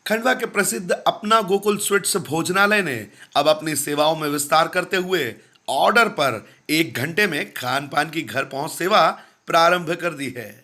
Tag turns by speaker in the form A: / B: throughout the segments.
A: खंडवा के प्रसिद्ध अपना गोकुल स्वीट्स भोजनालय ने अब अपनी सेवाओं में विस्तार करते हुए ऑर्डर पर 1 घंटे में खान पान की घर पहुंच सेवा प्रारंभ कर दी है,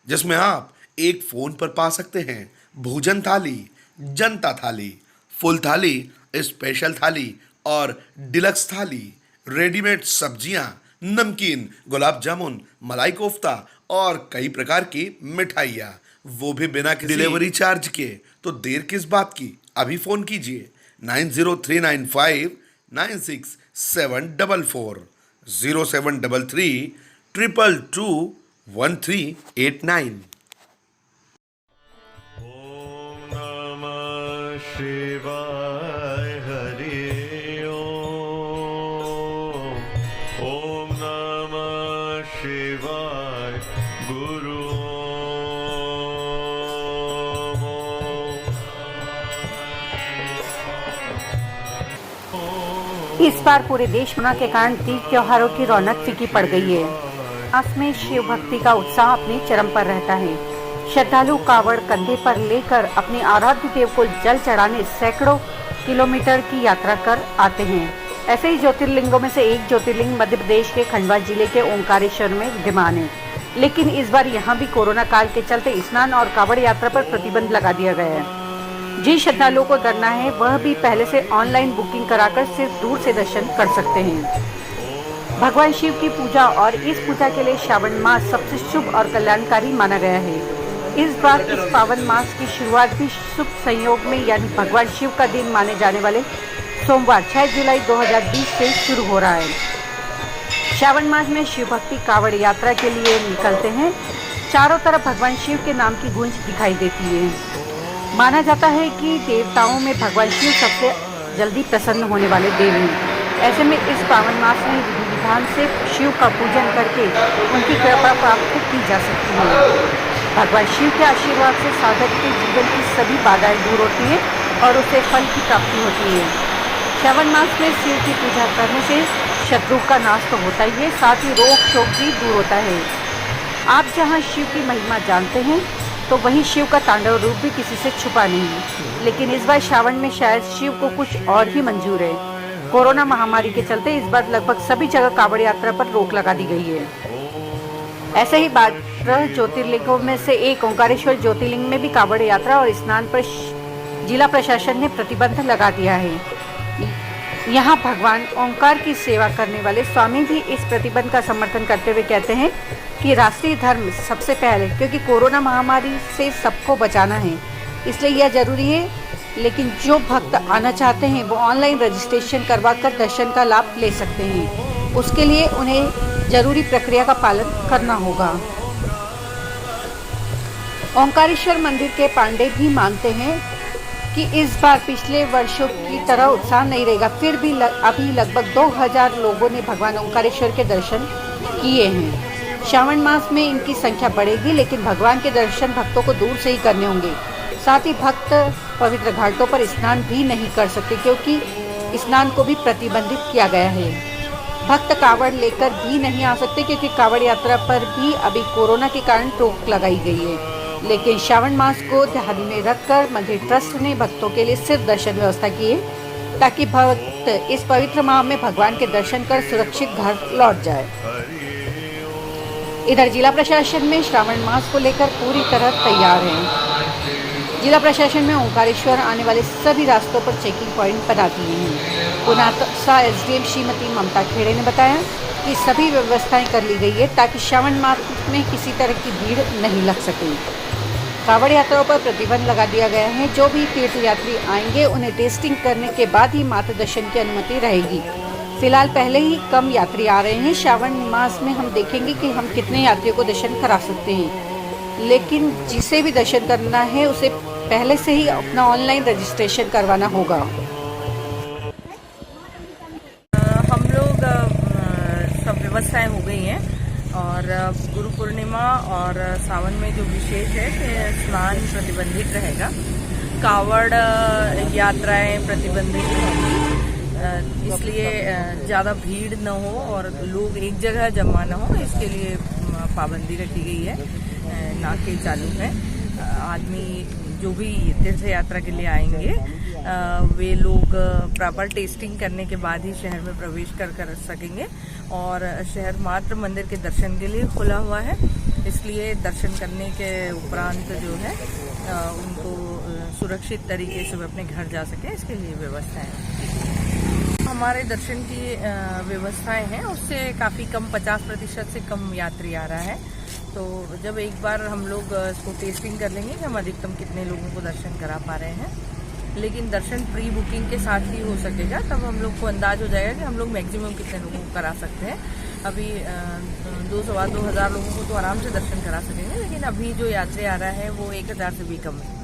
A: जिसमें आप एक फोन पर पा सकते हैं भोजन थाली, जनता थाली, फुल थाली, स्पेशल थाली और डिलक्स थाली, रेडीमेड सब्जियां, नमकीन, गुलाब जामुन, मलाई कोफ्ता और कई प्रकार की मिठाइयाँ, वो भी बिना किसी डिलीवरी चार्ज के। तो देर किस बात की, अभी फोन कीजिए 9039596744, 0733221389।
B: ॐ नमः शिवाय हरि ओम। ॐ नमः शिवाय गुरु
C: इस बार पूरे देश कोरोना के कारण तीज त्योहारों की रौनक फीकी पड़ गई है। मास में शिव भक्ति का उत्साह अपने चरम पर रहता है। श्रद्धालु कावड़ कंधे पर लेकर अपने आराध्य देव को जल चढ़ाने सैकड़ों किलोमीटर की यात्रा कर आते हैं। ऐसे ही ज्योतिर्लिंगों में से एक ज्योतिर्लिंग मध्य प्रदेश के खंडवा जिले के ओंकारेश्वर में विद्यमान है, लेकिन इस बार यहाँ भी कोरोना काल के चलते स्नान और कावड़ यात्रा पर प्रतिबंध लगा दिया गया है। जिन श्रद्धालुओं को करना है वह भी पहले से ऑनलाइन बुकिंग कराकर सिर्फ दूर से दर्शन कर सकते हैं। भगवान शिव की पूजा और इस पूजा के लिए श्रावण मास सबसे शुभ और कल्याणकारी माना गया है। इस बार इस पावन मास की शुरुआत भी शुभ संयोग में यानी भगवान शिव का दिन माने जाने वाले सोमवार 6 जुलाई 2020 से शुरू हो रहा है। श्रावण मास में शिव भक्ति कावड़ यात्रा के लिए निकलते हैं। चारों तरफ भगवान शिव के नाम की गूंज दिखाई देती है। माना जाता है कि देवताओं में भगवान शिव सबसे जल्दी प्रसन्न होने वाले देव हैं। ऐसे में इस पावन मास में विधि विधान से शिव का पूजन करके उनकी कृपा प्राप्त की जा सकती है। भगवान शिव के आशीर्वाद से साधक के जीवन की सभी बाधाएं दूर होती हैं और उसे फल की प्राप्ति होती है। श्रावण मास में शिव की पूजा करने से शत्रु का नाश तो होता ही है, साथ ही रोग शोक भी दूर होता है। आप जहाँ शिव की महिमा जानते हैं तो वहीं शिव का तांडव रूप भी किसी से छुपा नहीं है। लेकिन इस बार श्रावण में शायद शिव को कुछ और ही मंजूर है। कोरोना महामारी के चलते इस बार लगभग सभी जगह कावड़ यात्रा पर रोक लगा दी गई है। ऐसे ही 12 ज्योतिर्लिंगों में से एक ओंकारेश्वर ज्योतिर्लिंग में भी कावड़ यात्रा और स्नान पर जिला प्रशासन ने प्रतिबंध लगा दिया है। यहाँ भगवान ओंकार की सेवा करने वाले स्वामी भी इस प्रतिबंध का समर्थन करते हुए कहते हैं कि राष्ट्रीय धर्म सबसे पहले, क्योंकि कोरोना महामारी से सबको बचाना है, इसलिए यह जरूरी है। लेकिन जो भक्त आना चाहते हैं वो ऑनलाइन रजिस्ट्रेशन करवाकर दर्शन का लाभ ले सकते हैं। उसके लिए उन्हें जरूरी प्रक्रिया का पालन करना होगा। ओंकारेश्वर मंदिर के पांडे भी मानते हैं कि इस बार पिछले वर्षों की तरह उत्साह नहीं रहेगा। फिर भी अभी लगभग 2000 लोगों ने भगवान ओंकारेश्वर के दर्शन किए हैं। श्रावण मास में इनकी संख्या बढ़ेगी, लेकिन भगवान के दर्शन भक्तों को दूर से ही करने होंगे। साथ ही भक्त पवित्र घाटों पर स्नान भी नहीं कर सकते, क्योंकि स्नान को भी प्रतिबंधित किया गया है। भक्त कावड़ लेकर भी नहीं आ सकते, क्योंकि कावड़ यात्रा पर भी अभी कोरोना के कारण रोक लगाई गई है। लेकिन श्रावण मास को ध्यान में रखकर मंदिर ट्रस्ट ने भक्तों के लिए सिर्फ दर्शन व्यवस्था की है, ताकि भक्त इस पवित्र माह में भगवान के दर्शन कर सुरक्षित घर लौट जाए। इधर जिला प्रशासन में श्रावण मास को लेकर पूरी तरह तैयार है। जिला प्रशासन में ओंकारेश्वर आने वाले सभी रास्तों पर चेकिंग पॉइंट बना दिए हैं। पुनासा एसडीएम श्रीमती ममता खेड़े ने बताया कि सभी व्यवस्थाएं कर ली गई है, ताकि श्रावण मास में किसी तरह की भीड़ नहीं लग सके। कावड़ यात्राओं पर प्रतिबंध लगा दिया गया है। जो भी तीर्थयात्री आएंगे उन्हें टेस्टिंग करने के बाद ही मात्र दर्शन की अनुमति रहेगी। फिलहाल पहले ही कम यात्री आ रहे हैं। श्रावण मास में हम देखेंगे कि हम कितने यात्रियों को दर्शन करा सकते हैं, लेकिन जिसे भी दर्शन करना है उसे पहले से ही अपना ऑनलाइन रजिस्ट्रेशन करवाना होगा।
D: हम लोग सब व्यवस्थाएं हो गई हैं और गुरु पूर्णिमा और सावन में जो विशेष है कि स्नान प्रतिबंधित रहेगा, कावड़ यात्राएं प्रतिबंधित होंगी, इसलिए ज़्यादा भीड़ न हो और लोग एक जगह जमा न हो, इसके लिए पाबंदी रखी गई है। नाके चालू है। आदमी जो भी तीर्थ यात्रा के लिए आएंगे वे लोग प्रॉपर टेस्टिंग करने के बाद ही शहर में प्रवेश कर सकेंगे। और शहर मात्र मंदिर के दर्शन के लिए खुला हुआ है, इसलिए दर्शन करने के उपरांत जो है उनको सुरक्षित तरीके से वे अपने घर जा सकें, इसके लिए व्यवस्थाएं हमारे दर्शन की व्यवस्थाएं हैं उससे काफ़ी कम 50% से कम यात्री आ रहा है। तो जब एक बार हम लोग इसको टेस्टिंग कर लेंगे कि हम अधिकतम कितने लोगों को दर्शन करा पा रहे हैं, लेकिन दर्शन प्री बुकिंग के साथ ही हो सकेगा, तब हम लोग को अंदाज हो जाएगा कि हम लोग मैक्सिमम कितने लोगों को करा सकते हैं। अभी 2-2,500 लोगों को तो आराम से दर्शन करा सकेंगे, लेकिन अभी जो यात्री आ रहा है वो 1,000 से भी कम है।